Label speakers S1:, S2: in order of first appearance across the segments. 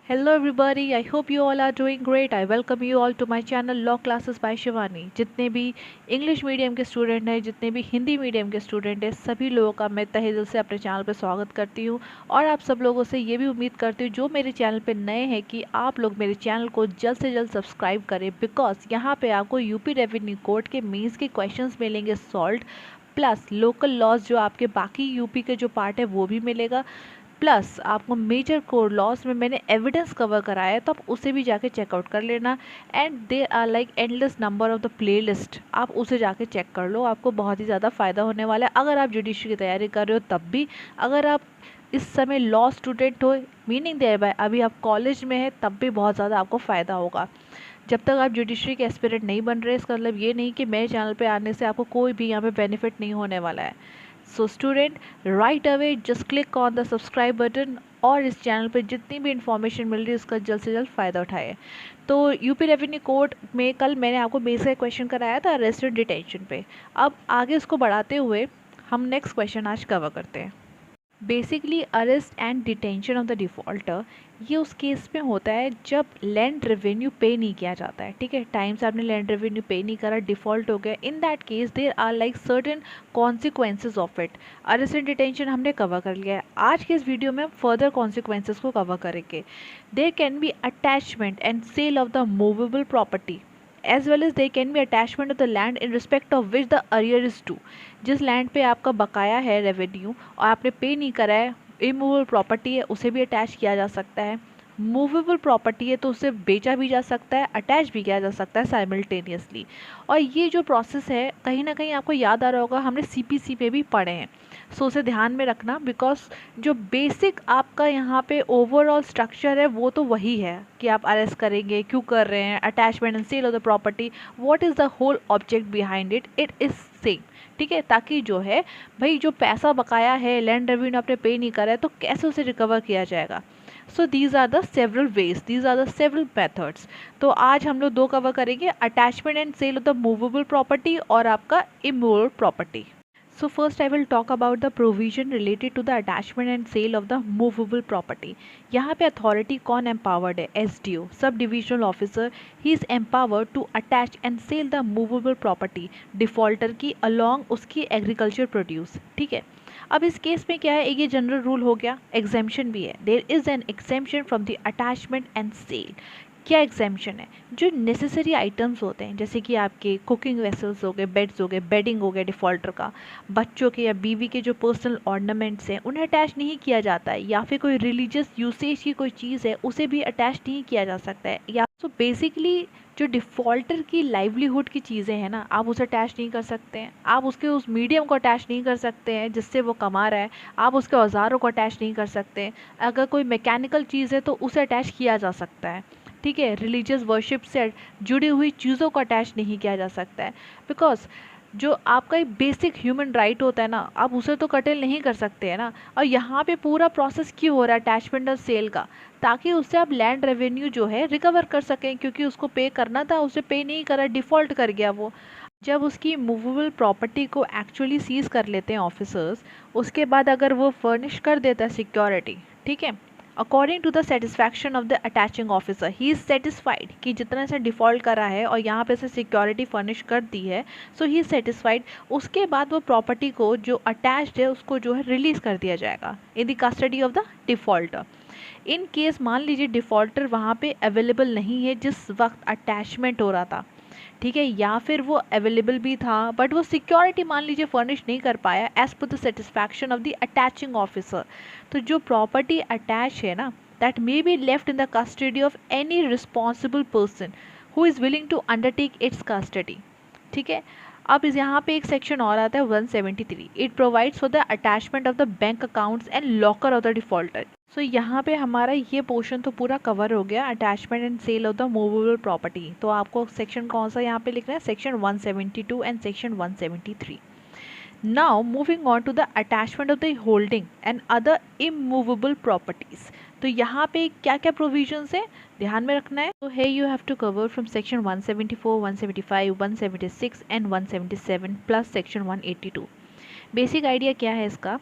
S1: Hello everybody, I hope you all are doing great. I welcome you all to my channel Law Classes by Shivani. जितने भी English medium के student हैं, जितने भी Hindi medium के student हैं, सभी लोगों का मैं तहे दिल से अपने चैनल पर स्वागत करती हूँ। और आप सब लोगों से ये भी उम्मीद करती हूँ जो मेरे चैनल पे नए हैं कि आप लोग मेरे चैनल को जल्द से जल्द सब्सक्राइब करें, बिकॉज यहाँ पे आपको यूपी रेवेन्यू कोड के मीन्स के क्वेश्चन मिलेंगे सॉल्व, प्लस लोकल लॉज जो आपके बाकी यूपी के जो पार्ट है वो भी मिलेगा, प्लस आपको मेजर कोड लॉस में मैंने एविडेंस कवर कराया है, तो आप उसे भी जाके चेकआउट कर लेना। And there are like endless number of the playlist, आप उसे जाके चेक कर लो, आपको बहुत ही ज़्यादा फ़ायदा होने वाला है। अगर आप जुडिशरी की तैयारी कर रहे हो तब भी, अगर आप इस समय लॉ स्टूडेंट हो मीनिंग देयर बाय अभी आप कॉलेज में है, तब भी बहुत ज़्यादा आपको फ़ायदा होगा। जब तक आप जुडिशरी के एस्पिरेंट नहीं बन रहे, इसका मतलब ये नहीं कि मेरे चैनल पे आने से आपको कोई भी यहाँ पे बेनिफिट नहीं होने वाला है। So student, right away just click on the subscribe button और इस चैनल पे जितनी भी इंफॉर्मेशन मिल रही है उसका जल्द से जल्द फ़ायदा उठाए। तो यूपी रेवेन्यू कोड में कल मैंने आपको बेसिक क्वेश्चन कराया था अरेस्ट एंड डिटेंशन पे। अब आगे उसको बढ़ाते हुए हम नेक्स्ट क्वेश्चन आज कवर करते हैं। Basically arrest and detention of the defaulter ये उस केस में होता है जब लैंड रेवेन्यू पे नहीं किया जाता है। ठीक है, टाइम से आपने लैंड रेवेन्यू पे नहीं करा, डिफ़ॉल्ट हो गया। In that case there are like certain consequences of it. Arrest and detention हमने कवर कर लिया है, आज के इस वीडियो में हम फर्दर कॉन्सिक्वेंसेज को कवर करेंगे। There can be attachment and sale of the movable property as well as there can be attachment of the land in respect of which the arrear is due। जिस land पे आपका बकाया है revenue और आपने पे नहीं करा है, इमूवेबल प्रॉपर्टी है, उसे भी अटैच किया जा सकता है। मूवेबल प्रॉपर्टी है तो उसे बेचा भी जा सकता है, अटैच भी किया जा सकता है साइमल्टेनियसली। और ये जो प्रोसेस है कहीं ना कहीं आपको याद आ रहा होगा, हमने सीपीसी पे भी पढ़े हैं। सो उसे ध्यान में रखना, बिकॉज जो बेसिक आपका यहाँ पे ओवरऑल स्ट्रक्चर है वो तो वही है कि आप अरेस्ट करेंगे, क्यों कर रहे हैं, attachment and sale of the property, what is the whole object behind it, it is same. ठीक है, ताकि जो है भाई जो पैसा बकाया है, लैंड रेवेन्यू आपने पे नहीं करा है, तो कैसे उसे रिकवर किया जाएगा। So these are the several ways, these are the several methods. तो आज हम लोग दो कवर करेंगे, attachment and sale of the movable property और आपका immovable property. So first I will talk about the provision related to the attachment and sale of the movable property। यहाँ पे authority कौन empowered है, SDO, सब divisional officer, he is empowered to attach and sell the movable property defaulter की along उसकी agriculture produce। ठीक है, अब इस केस में क्या है, ये जनरल रूल हो गया, एग्जेम्पशन भी है। There is an exemption from the attachment and sale. क्या एग्जेम्पशन है, जो नेसेसरी आइटम्स होते हैं जैसे कि आपके कुकिंग वेसल्स हो गए, बेड्स हो गए, बेडिंग हो गया डिफ़ॉल्टर का, बच्चों के या बीवी के जो पर्सनल ऑर्नामेंट्स हैं उन्हें अटैच नहीं किया जाता है, या फिर कोई रिलीजियस यूसेज की कोई चीज़ है उसे भी अटैच नहीं किया जा सकता है। या तो बेसिकली जो डिफ़ॉल्टर की लाइवलीहुड की चीज़ें हैं ना, आप उसे अटैच नहीं कर सकते हैं, आप उसके उस मीडियम को अटैच नहीं कर सकते हैं जिससे वो कमा रहा है, आप उसके औजारों को अटैच नहीं कर सकते हैं। अगर कोई मैकेनिकल चीज़ है तो उसे अटैच किया जा सकता है। ठीक है, रिलीजियस वर्शिप से जुड़ी हुई चीज़ों को अटैच नहीं किया जा सकता है, बिकॉज जो आपका एक बेसिक ह्यूमन राइट होता है ना, आप उसे तो कटेल नहीं कर सकते हैं ना। और यहाँ पे पूरा प्रोसेस क्यों हो रहा है अटैचमेंट और सेल का, ताकि उससे आप लैंड रेवेन्यू जो है रिकवर कर सकें, क्योंकि उसको पे करना था, उसे पे नहीं करा, डिफ़ॉल्ट कर गया वो। जब उसकी मूवेबल प्रॉपर्टी को एक्चुअली सीज कर लेते हैं ऑफिसर्स, उसके बाद अगर वो फर्निश कर देता है सिक्योरिटी, ठीक है, according to the satisfaction of the attaching officer, he is satisfied कि जितना से डिफ़ॉल्ट करा है और यहाँ पे से सिक्योरिटी फर्निश कर दी है, सो ही इज़ सेटिस्फाइड। उसके बाद वो प्रॉपर्टी को जो अटैच्ड है उसको जो है रिलीज़ कर दिया जाएगा इन the custody of the defaulter. In case मान लीजिए डिफ़ॉल्टर वहाँ पे अवेलेबल नहीं है जिस वक्त अटैचमेंट हो रहा था, ठीक है, या फिर वो अवेलेबल भी था बट वो सिक्योरिटी मान लीजिए फर्निश नहीं कर पाया as per the satisfaction of the attaching officer, तो जो प्रॉपर्टी अटैच है ना, that may be left in the custody of any responsible person who is willing to undertake its custody. ठीक है, अब इस यहाँ पे एक सेक्शन और आता है 173, it provides for the attachment of the bank accounts and locker of the defaulter. So यहाँ पे हमारा ये पोर्शन तो पूरा कवर हो गया, attachment and sale of the movable property. तो आपको सेक्शन कौन सा यहाँ पे लिखना है, section 172 and section 173। Now moving on to the attachment of the holding and other immovable properties। तो यहाँ पे क्या क्या प्रोविजंस है ध्यान में रखना है। तो है you have to cover from section 174, 175, 176 and 177 plus section 182। Basic idea क्या है इसका,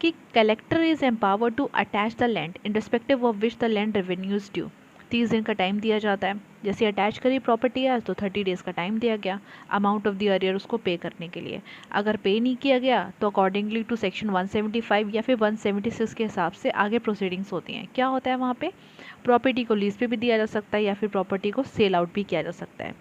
S1: कि collector is empower to attach the land in respective of which the land revenue is due. 30 दिन का टाइम दिया जाता है। जैसे अटैच करी प्रॉपर्टी है तो 30 डेज़ का टाइम दिया गया अमाउंट ऑफ द अरियर उसको पे करने के लिए। अगर पे नहीं किया गया तो अकॉर्डिंगली टू सेक्शन 175 या फिर 176 के हिसाब से आगे प्रोसीडिंग्स होती हैं। क्या होता है वहाँ पे? प्रॉपर्टी को लीज पे भी दिया जा सकता है या फिर प्रॉपर्टी को सेल आउट भी किया जा सकता है।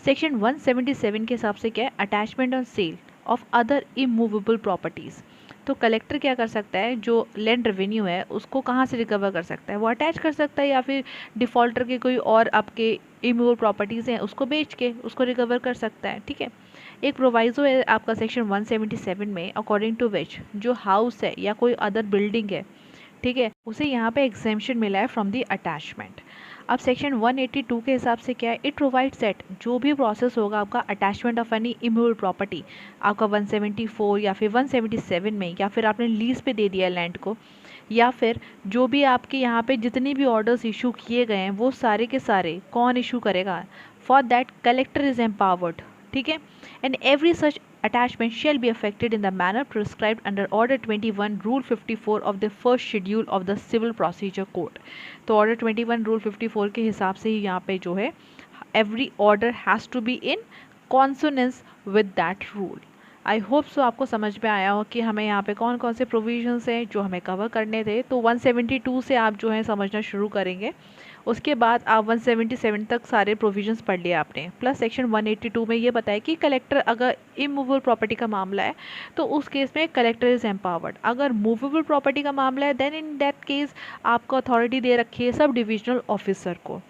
S1: सेक्शन 177 के हिसाब से क्या है? अटैचमेंट और sale of other immovable properties. तो कलेक्टर क्या कर सकता है? जो लैंड रेवेन्यू है उसको कहाँ से रिकवर कर सकता है? वो अटैच कर सकता है या फिर डिफ़ॉल्टर के कोई और आपके इमूवेबल प्रॉपर्टीज़ हैं उसको बेच के उसको रिकवर कर सकता है। ठीक है, एक प्रोवाइजो है आपका सेक्शन 177 में, अकॉर्डिंग टू विच जो हाउस है या कोई अदर बिल्डिंग है, ठीक है, उसे यहाँ पे एग्जेम्पशन मिला है फ्रॉम दी अटैचमेंट। अब सेक्शन 182 के हिसाब से क्या है? इट प्रोवाइड्स दैट जो भी प्रोसेस होगा आपका attachment of any immovable property आपका 174 या फिर 177 में, या फिर आपने लीज पे दे दिया लैंड को, या फिर जो भी आपके यहाँ पे जितने भी ऑर्डर्स इशू किए गए हैं वो सारे के सारे कौन इशू करेगा? For that collector is empowered. ठीक है, and every such attachment shall be effected in the manner prescribed under Order 21 Rule 54 of the first schedule of the Civil Procedure Code। तो Order 21 Rule 54 के हिसाब से ही यहाँ पे जो है every order has to be in consonance with that rule। I hope so आपको समझ में आया हो कि हमें यहाँ पे कौन कौन से प्रोविजंस हैं जो हमें कवर करने थे। तो 172 से आप जो है समझना शुरू करेंगे, उसके बाद आप 177 तक सारे प्रोविजंस पढ़ लिए आपने। प्लस सेक्शन 182 में ये बताया कि कलेक्टर अगर इमूवेबल प्रॉपर्टी का मामला है तो उस केस में कलेक्टर इज़ एम्पावर्ड। अगर मूवेबल प्रॉपर्टी का मामला है देन इन दैट केस आपको अथॉरिटी दे रखी है सब डिविजनल ऑफिसर को।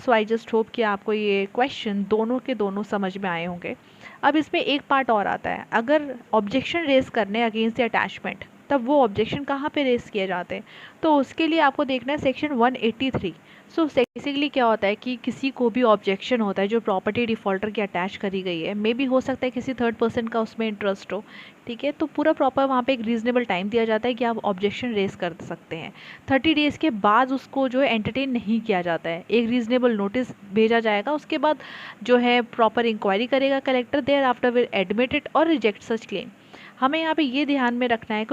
S1: सो आई जस्ट होप कि आपको ये क्वेश्चन दोनों के दोनों समझ में आए होंगे। अब इसमें एक पार्ट और आता है, अगर ऑब्जेक्शन रेज करने अगेंस्ट द अटैचमेंट तब वो ऑब्जेक्शन कहाँ पे रेज किए जाते हैं? तो उसके लिए आपको देखना है सेक्शन 183। सो बेसिकली क्या होता है कि किसी को भी ऑब्जेक्शन होता है जो प्रॉपर्टी डिफॉल्टर की अटैच करी गई है, मे बी हो सकता है किसी थर्ड पर्सन का उसमें इंटरेस्ट हो, ठीक है, तो पूरा प्रॉपर वहाँ पे एक रीजनेबल टाइम दिया जाता है कि आप ऑब्जेक्शन रेज कर सकते हैं। 30 डेज़ के बाद उसको जो है एंटरटेन नहीं किया जाता है, एक रीजनेबल नोटिस भेजा जाएगा, उसके बाद जो है प्रॉपर इंक्वायरी करेगा collector, there after will admit it और रिजेक्ट सच क्लेम। हमें यहाँ पे ये ध्यान में रखना है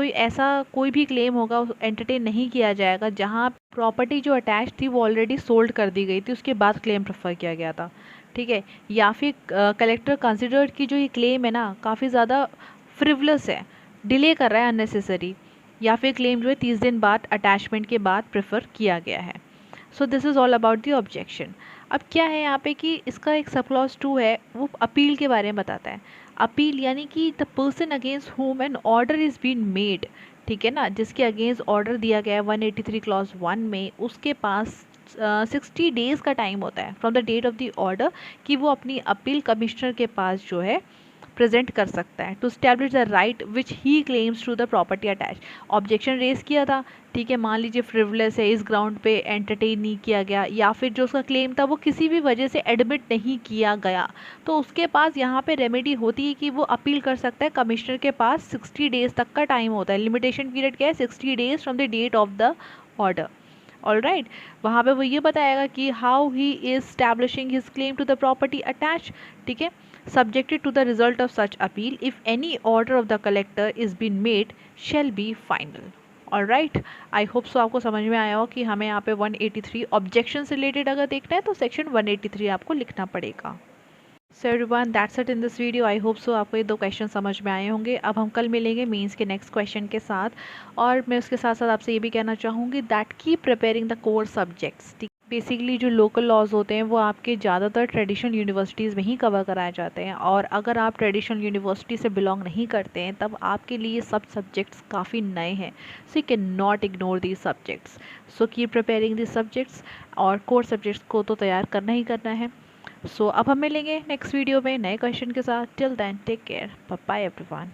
S1: कोई भी क्लेम होगा एंटरटेन नहीं किया जाएगा जहाँ प्रॉपर्टी जो अटैच थी वो ऑलरेडी सोल्ड कर दी गई थी, उसके बाद क्लेम प्रेफर किया गया था। ठीक है, या फिर कलेक्टर कंसिडर्ड की जो ये क्लेम है ना काफ़ी ज़्यादा फ्रिवलस है, डिले कर रहा है अननेसेसरी, या फिर क्लेम जो है 30 दिन बाद अटैचमेंट के बाद प्रेफर किया गया है। So this is all about the objection. अब क्या है यहाँ पे कि इसका एक सब क्लॉज 2 है, वो अपील के बारे में बताता है। अपील यानी कि the person against whom an order is been made, ठीक है ना, जिसके अगेंस्ट ऑर्डर दिया गया है 183 क्लॉज 1 में, उसके पास 60 डेज़ का टाइम होता है from the date of the order कि वो अपनी अपील कमिश्नर के पास जो है प्रेजेंट कर सकता है to establish the right which he claims to the property attach. Objection raise किया था, ठीक है, मान लीजिए फ्रिवलेस है, इस ग्राउंड पे एंटरटेन नहीं किया गया, या फिर जो उसका क्लेम था वो किसी भी वजह से एडमिट नहीं किया गया, तो उसके पास यहाँ पे रेमेडी होती है कि वो अपील कर सकता है। कमिश्नर के पास 60 डेज़ तक का टाइम होता है, लिमिटेशन पीरियड क्या है 60 days from the date of the order. All right, वहाँ पे वो ये बताएगा कि how he is establishing his claim to the property attach, ठीक है, subjected to the result of such appeal if any order of the collector is been made shall be final। All right, I hope so आपको समझ में आया हो कि हमें यहाँ पे 183 ऑब्जेक्शन से रिलेटेड अगर देखना है तो सेक्शन 183 आपको लिखना पड़ेगा। So everyone, that's it in this video. I hope so आपको ये 2 क्वेश्चन समझ में आए होंगे। अब हम कल मिलेंगे मेंस के नेक्स्ट क्वेश्चन के साथ, और मैं उसके साथ साथ आपसे ये भी कहना चाहूँगी that keep preparing the core subjects. Basically जो लोकल लॉज होते हैं वो आपके ज़्यादातर ट्रेडिशनल यूनिवर्सिटीज़ में ही कवर कराए जाते हैं, और अगर आप ट्रेडिशनल यूनिवर्सिटी से बिलोंग नहीं करते हैं तब आपके लिए सब सब्जेक्ट्स काफ़ी नए हैं। So you can not ignore these subjects. So keep preparing these subjects, और कोर सब्जेक्ट्स को तो तैयार करना ही करना है। सो अब हम मिलेंगे नेक्स्ट वीडियो में नए क्वेश्चन के साथ। Till then take care, bye bye everyone.